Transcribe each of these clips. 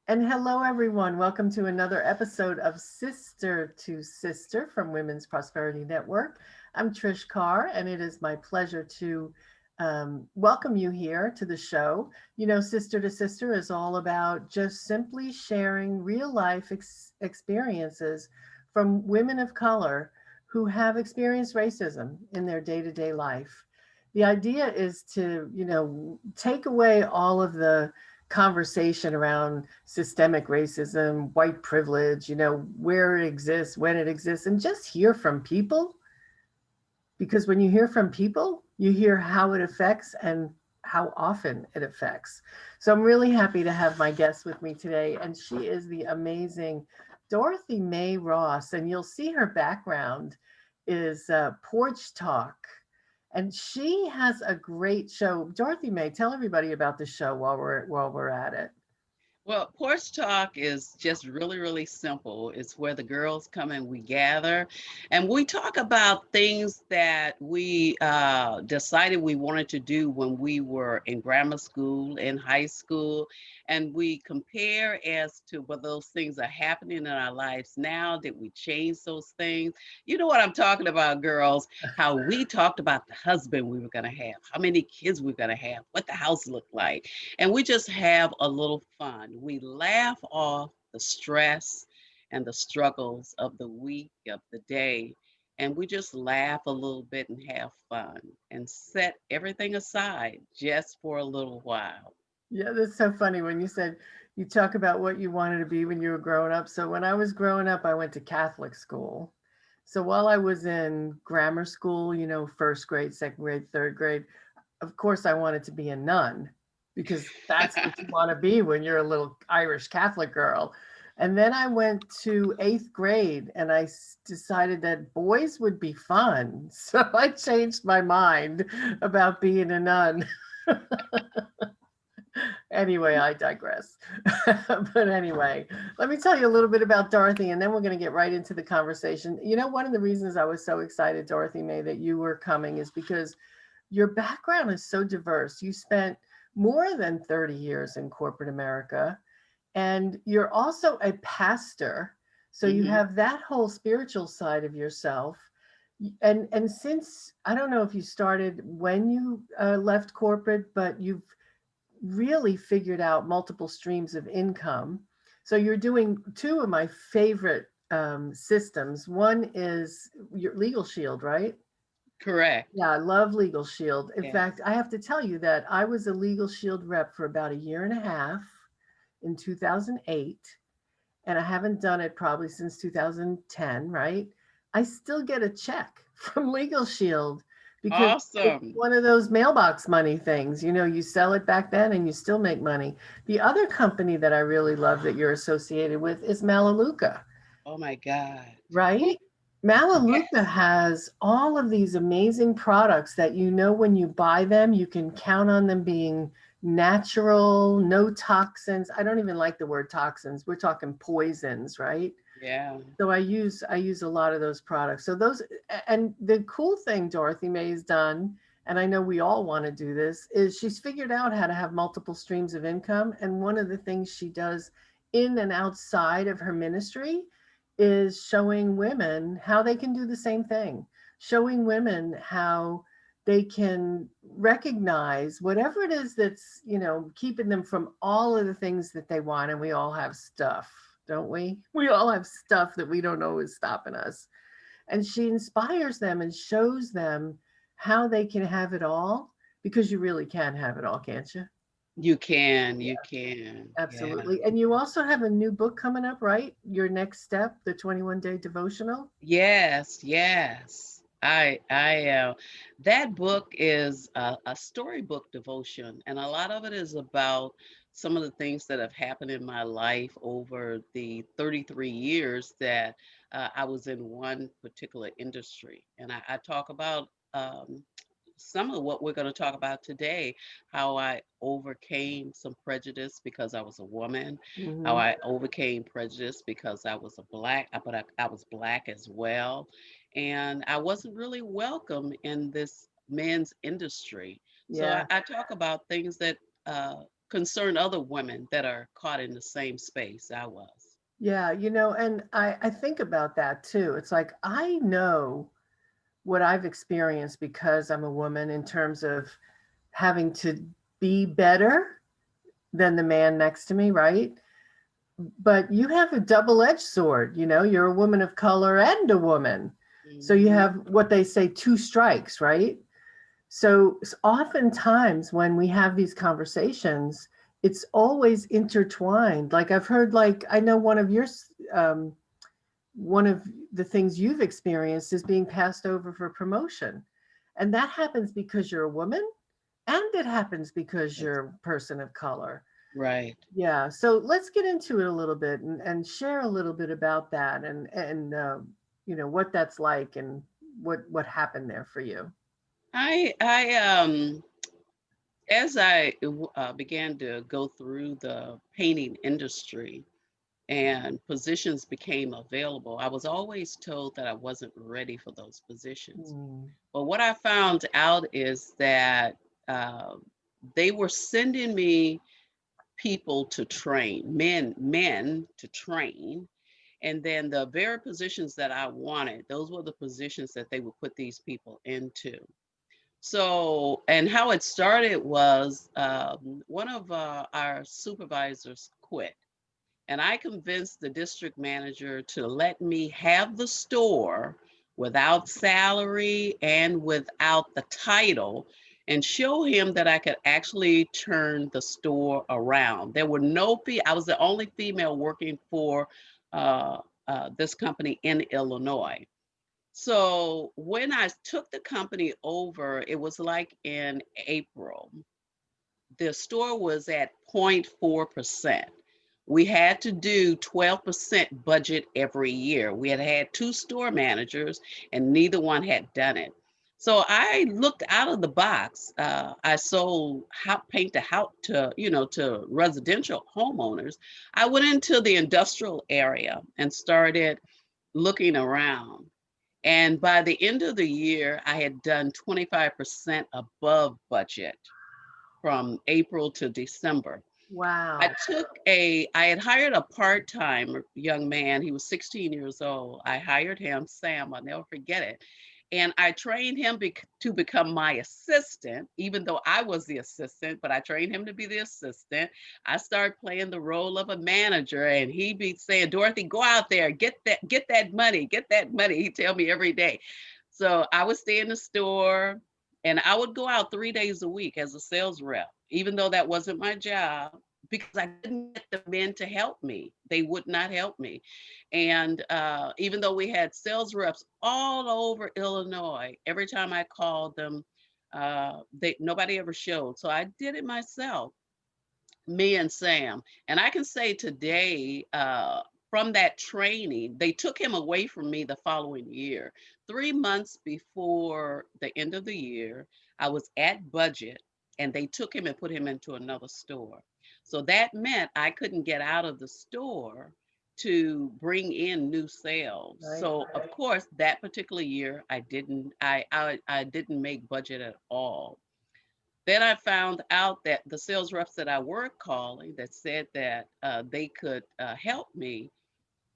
And hello, everyone. Welcome to another episode of Sister to Sister from Women's Prosperity Network. I'm Trish Carr, and it is my pleasure to welcome you here to the show. You know, Sister to Sister is all about just simply sharing real life experiences from women of color who have experienced racism in their day to day life. The idea is to, take away all of the conversation around systemic racism, white privilege, where it exists, when it exists, and just hear from people. Because when you hear from people, you hear how it affects and how often it affects. So I'm really happy to have my guest with me today, and she is the amazing Dorothy May Ross. And you'll see her background is Porch Talk. And she has a great show. Dorothy May, tell everybody about the show while we're at it. Well, Porch Talk is just really, really simple. It's where the girls come and we gather and we talk about things that we decided we wanted to do when we were in grammar school, in high school, and we compare as to whether those things are happening in our lives now. Did we change those things? You know what I'm talking about, girls? How we talked about the husband we were going to have, how many kids we are going to have, what the house looked like, and we just have a little fun. We laugh off the stress and the struggles of the week, of the day, and we just laugh a little bit and have fun and set everything aside just for a little while. Yeah, that's so funny when you said you talk about what you wanted to be when you were growing up. So when I was growing up, I went to Catholic school. So while I was in grammar school, first grade, second grade, third grade, of course I wanted to be a nun because that's what you want to be when you're a little Irish Catholic girl. And then I went to eighth grade and decided that boys would be fun. So I changed my mind about being a nun. Anyway, I digress. But anyway, let me tell you a little bit about Dorothy, and then we're going to get right into the conversation. One of the reasons I was so excited, Dorothy May, that you were coming is because your background is so diverse. You spent more than 30 years in corporate America, and you're also a pastor. So you hmm have that whole spiritual side of yourself. And since I don't know if you started when you left corporate, but you've really figured out multiple streams of income. So you're doing two of my favorite systems. One is your Legal Shield, right? Correct. Yeah, I love Legal Shield. In Yes. fact, I have to tell you that I was a Legal Shield rep for about a year and a half in 2008, and I haven't done it probably since 2010, right? I still get a check from Legal Shield because it's Awesome. one of those mailbox money things. You sell it back then and you still make money. The other company that I really love that you're associated with is Melaleuca, Oh my God. Woo. right? Yeah. Melaleuca has all of these amazing products that when you buy them, you can count on them being natural, no toxins. I don't even like the word toxins. We're talking poisons, right? Yeah. So I use a lot of those products. So those and the cool thing Dorothy May's done, and I know we all want to do this, is she's figured out how to have multiple streams of income. And one of the things she does in and outside of her ministry is showing women how they can do the same thing, showing women how they can recognize whatever it is that's, keeping them from all of the things that they want. And we all have stuff, don't we? We all have stuff that we don't know is stopping us. And she inspires them and shows them how they can have it all because you really can have it all, can't you? You can. Yeah, You can. Yeah. absolutely. And you also have a new book coming up, right? Your next step, the 21-day devotional. Yes, yes. I that book is a storybook devotion, and a lot of it is about some of the things that have happened in my life over the 33 years that I was in one particular industry. And I talk about some of what we're going to talk about today, how I overcame some prejudice because I was a woman, how Hmm. I overcame prejudice because I was a black, but I was black as well. And I wasn't really welcome in this men's industry. So Yeah. I talk about things that concern other women that are caught in the same space I was. Yeah, and I think about that too. It's like I know what I've experienced because I'm a woman in terms of having to be better than the man next to me, right? But you have a double-edged sword, you're a woman of color and a woman. So you Hmm. have what they say, two strikes, right? So oftentimes when we have these conversations, it's always intertwined. Like I've heard, like I know um, one of the things you've experienced is being passed over for promotion, and that happens because you're a woman, and it happens because That's you're a person of color. right. Yeah. So let's get into it a little bit and share a little bit about that and what that's like and what happened there for you. I as I began to go through the painting industry and positions became available, I was always told that I wasn't ready for those positions. Mm, But what I found out is that uh, they were sending me people to train, men to train. And then the very positions that I wanted, those were the positions that they would put these people into. So, and how it started was one of our supervisors quit. And I convinced the district manager to let me have the store without salary and without the title and show him that I could actually turn the store around. There were no I was the only female working for uh, this company in Illinois. So when I took the company over, it was like in April. The store was at 0.4%. We had to do 12% budget every year. We had had two store managers and neither one had done it. So I looked out of the box. I sold paint to house to, to residential homeowners. I went into the industrial area and started looking around. And by the end of the year, I had done 25% above budget from April to December. wow. I had hired a part-time young man. He was 16 years old. I hired him, Sam, I'll never forget it. And I trained him to become my assistant, even though I was the assistant, but I trained him to be the assistant. I started playing the role of a manager and he'd be saying, Dorothy, go out there, get that money, get that money. He'd tell me every day. So I would stay in the store and I would go out 3 days a week as a sales rep, even though that wasn't my job, because I couldn't get the men to help me. They would not help me. And even though we had sales reps all over Illinois, every time I called them, nobody ever showed. So I did it myself, me and Sam. And I can say today, from that training, they took him away from me the following year. 3 months before the end of the year, I was at budget and they took him and put him into another store. So that meant I couldn't get out of the store to bring in new sales. Right. So of course that particular year I didn't make budget at all. Then I found out that the sales reps that I were calling that said that they could help me,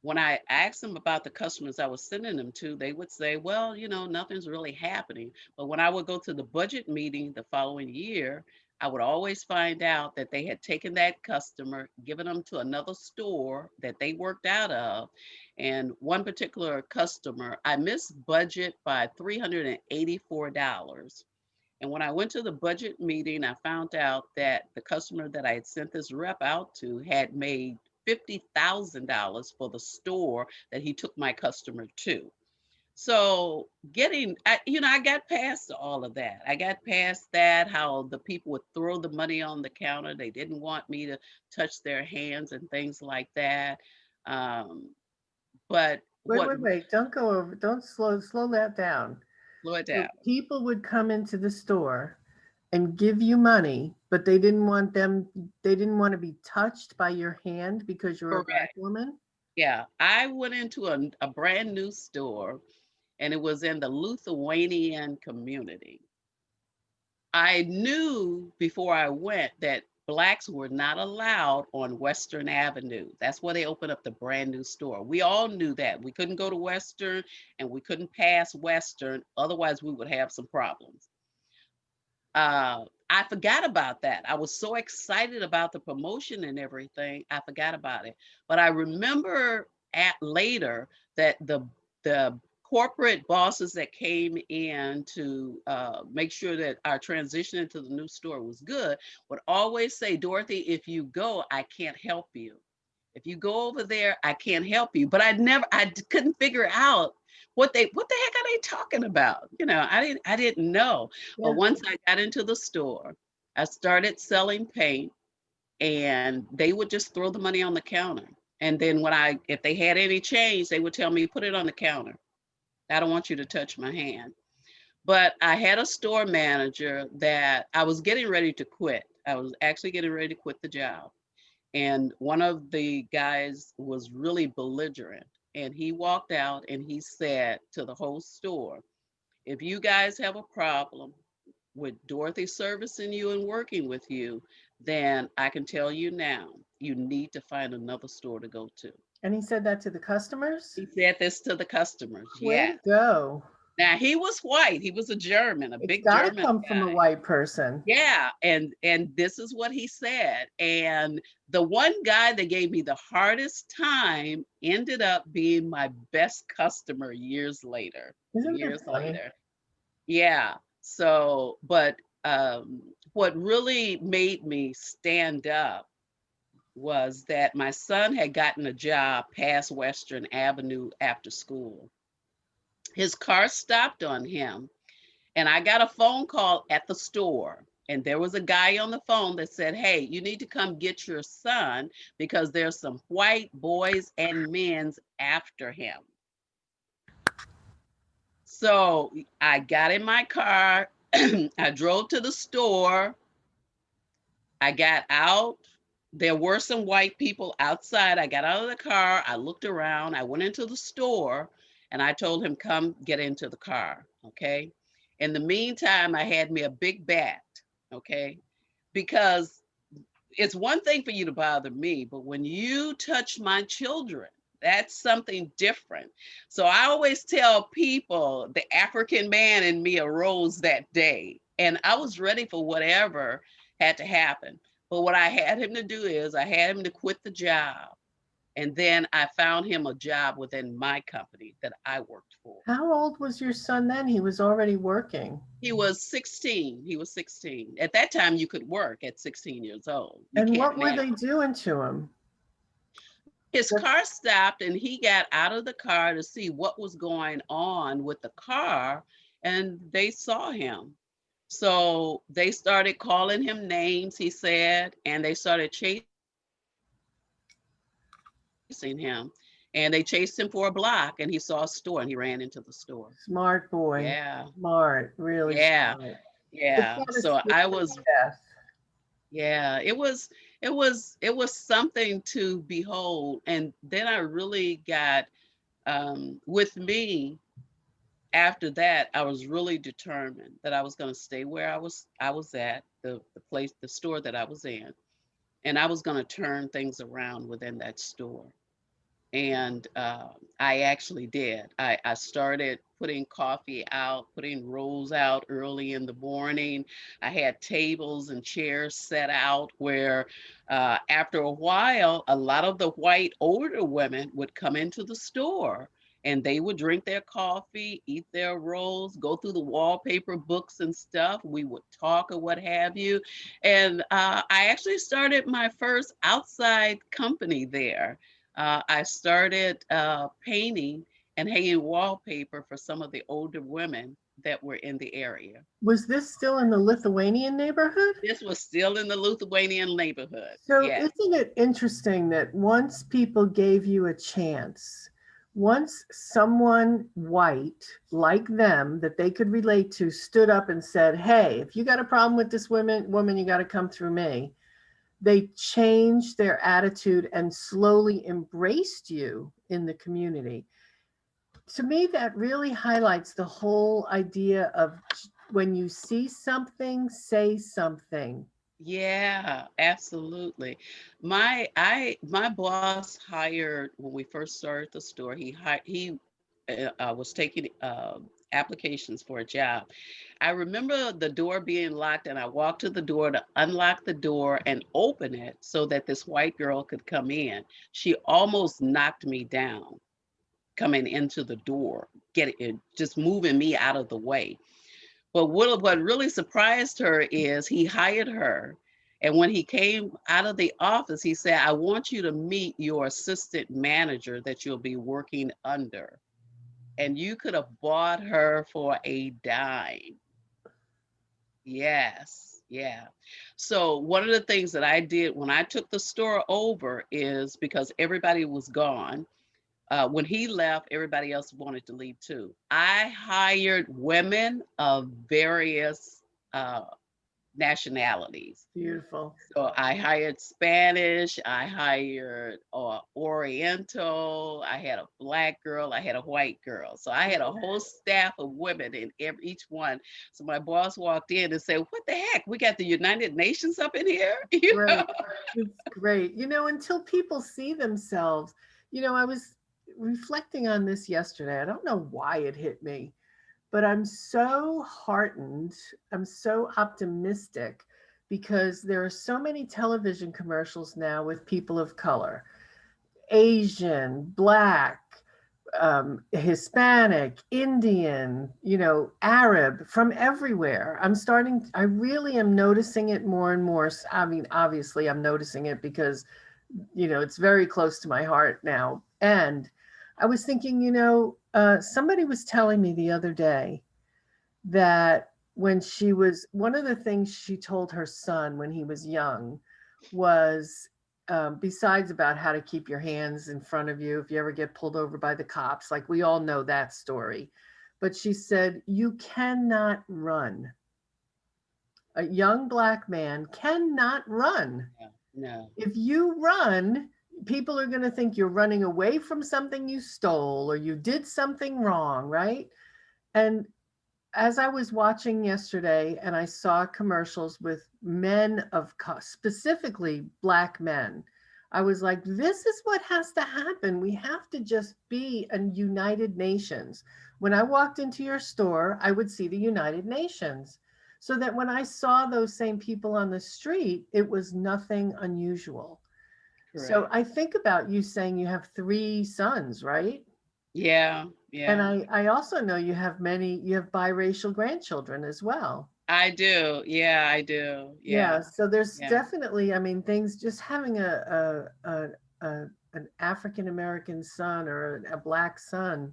when I asked them about the customers I was sending them to, they would say, well, nothing's really happening. But when I would go to the budget meeting the following year, I would always find out that they had taken that customer, given them to another store that they worked out of. And one particular customer, I missed budget by $384. And when I went to the budget meeting, I found out that the customer that I had sent this rep out to had made $50,000 for the store that he took my customer to. So I got past all of that. I got past that, how the people would throw the money on the counter. They didn't want me to touch their hands and things like that. Um, but Wait, what wait, wait. Don't go over. Don't slow that down. blew it So down? people would come into the store and give you money, but they didn't want to be touched by your hand because you're a black Correct. woman. Yeah. I went into a brand new store and it was in the Lithuanian community. I knew before I went that Blacks were not allowed on Western Avenue. That's where they opened up the brand new store. We all knew that. We couldn't go to Western and we couldn't pass Western. Otherwise, we would have some problems. I forgot about that. I was so excited about the promotion and everything, I forgot about it. But I remember at later that the corporate bosses that came in to make sure that our transition into the new store was good would always say, Dorothy, if you go, I can't help you. If you go over there, I can't help you. But couldn't figure out what the heck are they talking about? I didn't know. But Yeah. once I got into the store, I started selling paint and they would just throw the money on the counter. And then if they had any change, they would tell me, put it on the counter. I don't want you to touch my hand. But I had a store manager that I was getting ready to quit. I was actually getting ready to quit the job. And one of the guys was really belligerent. And he walked out and he said to the whole store, if you guys have a problem with Dorothy servicing you and working with you, then I can tell you now, you need to find another store to go to. And he said that to the customers? He said this to the customers. Way Yes. to go. Now he was white. He was a German, a It's big got to German come from a guy. white person. Yeah, and this is what he said. And the one guy that gave me the hardest time ended up being my best customer years later. Isn't Years that funny? later. Yeah. So, but what really made me stand up was that my son had gotten a job past Western Avenue after school. His car stopped on him, and I got a phone call at the store. And there was a guy on the phone that said, hey, you need to come get your son because there's some white boys and men's after him. So I got in my car. I drove to the store. I got out. There were some white people outside. I got out of the car. I looked around. I went into the store and I told him, come get into the car. Okay. In the meantime, I had me a big bat. Okay. Because it's one thing for you to bother me, but when you touch my children, that's something different. So I always tell people the African man in me arose that day, and I was ready for whatever had to happen. But what I had him to do is I had him to quit the job. And then I found him a job within my company that I worked for. How old was your son then? He was already working. He was 16. He was 16. At that time, you could work at 16 years old. You And can't what were now. they doing to him? His Just car stopped and he got out of the car to see what was going on with the car, and they saw him. So they started calling him names, he said, and they started chasing him. And they chased him for a block and he saw a store and he ran into the store. smart boy. Yeah, Smart, really yeah, smart. It's yeah. not a So stick I to was, death. yeah, it was something to behold. And then I really got with me after that, I was really determined that I was going to stay where I was at the place, the store that I was in, and I was going to turn things around within that store. And I actually did. I started putting coffee out, putting rolls out early in the morning. I had tables and chairs set out where, after a while, a lot of the white older women would come into the store and they would drink their coffee, eat their rolls, go through the wallpaper books and stuff. We would talk or what have you. And I actually started my first outside company there. I started painting and hanging wallpaper for some of the older women that were in the area. Was this still in the Lithuanian neighborhood? This was still in the Lithuanian neighborhood. So Yes. isn't it interesting that once people gave you a chance, once someone white like them that they could relate to stood up and said, hey, if you got a problem with this woman, you got to come through me. They changed their attitude and slowly embraced you in the community. To me, that really highlights the whole idea of when you see something, say something. Yeah, absolutely. My boss hired when we first started the store. He was taking applications for a job. I remember the door being locked, and I walked to the door to unlock the door and open it so that this white girl could come in. She almost knocked me down coming into the door, getting it, just moving me out of the way. But what really surprised her is he hired her. And when he came out of the office, he said, I want you to meet your assistant manager that you'll be working under. And you could have bought her for a dime. Yes, yeah. So one of the things that I did when I took the store over is because everybody was gone. When he left, everybody else wanted to leave too. I hired women of various uh, nationalities. Beautiful. So I hired Spanish, I hired Oriental, I had a black girl, I had a white girl. So I had a whole staff of women in each one. So my boss walked in and said, "What the heck? We got the United Nations up in here?" You know? Right. It's great. Until people see themselves, I was reflecting on this yesterday. I don't know why it hit me, but I'm so heartened. I'm so optimistic because there are so many television commercials now with people of color, Asian, Black, Hispanic, Indian, Arab, from everywhere. I really am noticing it more and more. I mean, obviously, I'm noticing it because, it's very close to my heart now. And I was thinking, somebody was telling me the other day that one of the things she told her son when he was young was, besides about how to keep your hands in front of you if you ever get pulled over by the cops, like we all know that story. But she said, you cannot run. A young Black man cannot run. Yeah, no. If you run, people are going to think you're running away from something you stole or you did something wrong, right? And as I was watching yesterday and I saw commercials with men specifically Black men, I was like, this is what has to happen. We have to just be a United Nations. When I walked into your store, I would see the United Nations. So that when I saw those same people on the street, it was nothing unusual. So Correct. I think about you saying you have three sons, right? Yeah, And yeah. I also know you have biracial grandchildren as well. I do. Yeah, I do. Yeah, Yeah, so there's yeah. definitely, I mean, things just having an African American son or a Black son.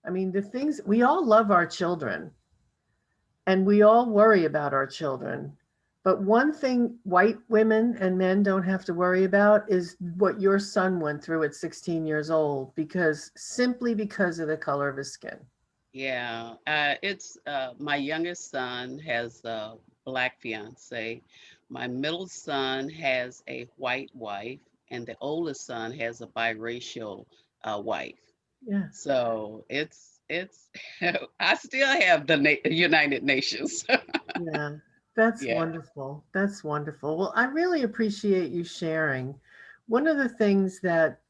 I mean, the things we all love our children and we all worry about our children. But one thing white women and men don't have to worry about is what your son went through at 16 years old, because simply because of the color of his skin. Yeah, it's my youngest son has a black fiance. My middle son has a white wife, and the oldest son has a biracial wife. Yeah. So it's I still have the United Nations. Yeah, that's Yeah, wonderful. That's wonderful. Well, I really appreciate you sharing. One of the things that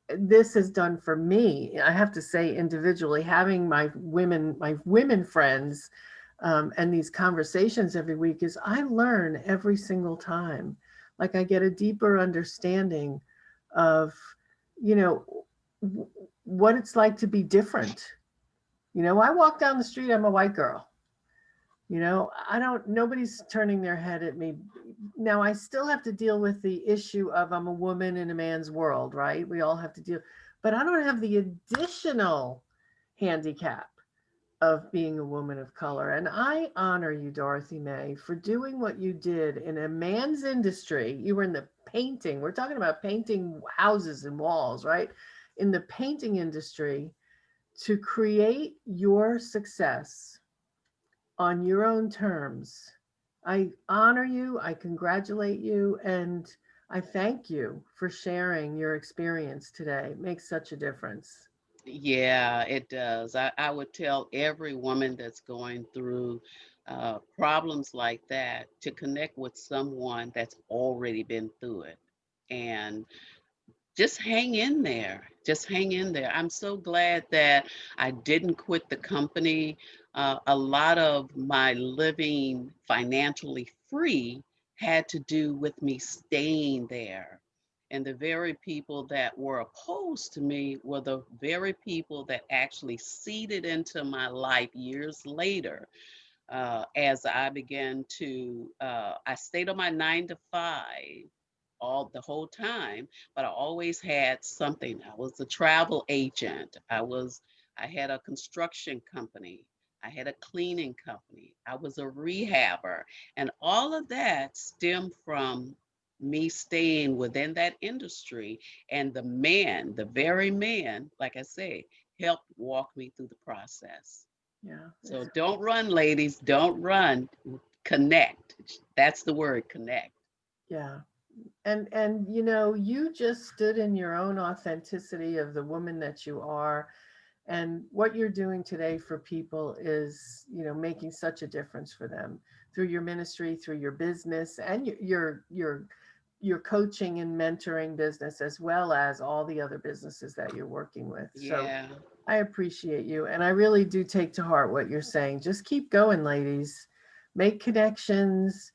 this has done for me, I have to say individually, having my women friends, and these conversations every week, is I learn every single time. Like I get a deeper understanding of, you know, w- what it's like to be different. I walk down the street, I'm a white girl. I don't, nobody's turning their head at me. Now, I still have to deal with the issue of I'm a woman in a man's world, right? We all have to deal, but I don't have the additional handicap of being a woman of color. And I honor you, Dorothy May, for doing what you did in a man's industry. You were in the painting, we're talking about painting houses and walls, right? In the painting industry, to create your success on your own terms. I honor you, I congratulate you, and I thank you for sharing your experience today. It makes such a difference. yeah, it does. I would tell every woman that's going through problems like that, to connect with someone that's already been through it. And just hang in there. Just hang in there. I'm so glad that I didn't quit the company. A lot of my living financially free had to do with me staying there. And the very people that were opposed to me were the very people that actually seeded into my life years later, as I began to, I stayed on my 9 to 5 all the whole time, but I always had something. I was a travel agent. I had a construction company. I had a cleaning company. I was a rehabber. And all of that stemmed from me staying within that industry. And the very man, like I say, helped walk me through the process. Yeah. So don't run, ladies. Don't run. Connect. That's the word, connect. Yeah. And you just stood in your own authenticity of the woman that you are, and what you're doing today for people is, making such a difference for them through your ministry, through your business, and your coaching and mentoring business, as well as all the other businesses that you're working with. So Yeah. I appreciate you, and I really do take to heart what you're saying. Just keep going, ladies. Make connections.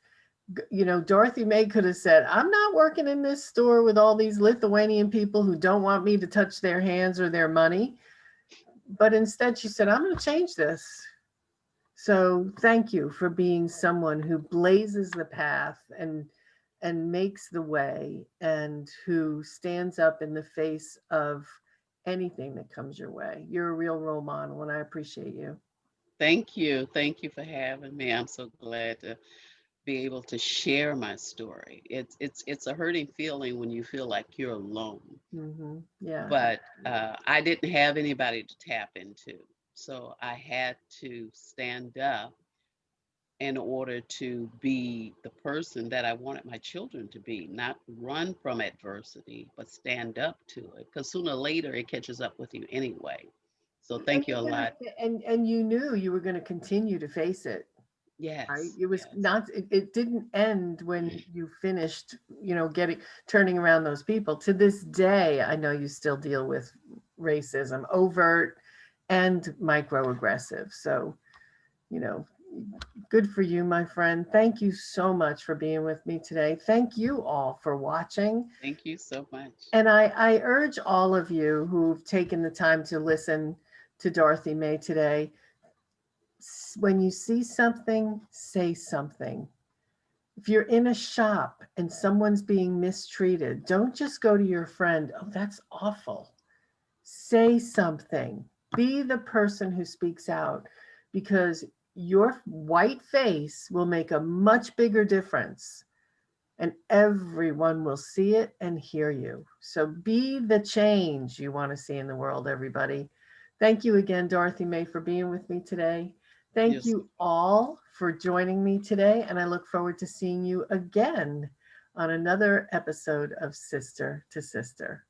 Dorothy May could have said, I'm not working in this store with all these Lithuanian people who don't want me to touch their hands or their money. But instead, she said, I'm going to change this. So thank you for being someone who blazes the path and makes the way, and who stands up in the face of anything that comes your way. You're a real role model, and I appreciate you. Thank you. Thank you for having me. I'm so glad to be able to share my story. It's a hurting feeling when you feel like you're alone, Yeah. but I didn't have anybody to tap into. So I had to stand up in order to be the person that I wanted my children to be, not run from adversity, but stand up to it. Because sooner or later it catches up with you anyway. So And thank you a you're gonna lot. and you knew you were going to continue to face it. Right? Yes, It was yes. not, it didn't end when you finished, getting turning around those people. To this day, I know you still deal with racism, overt and microaggressive. So, you know, good for you, my friend. Thank you so much for being with me today. Thank you all for watching. Thank you so much. And I urge all of you who've taken the time to listen to Dorothy May today, when you see something, say something. If you're in a shop and someone's being mistreated, don't just go to your friend, oh, that's awful. Say something. Be the person who speaks out, because your white face will make a much bigger difference, and everyone will see it and hear you. So be the change you want to see in the world, everybody. Thank you again, Dorothy May, for being with me today. Thank Yes. you all for joining me today, and I look forward to seeing you again on another episode of Sister to Sister.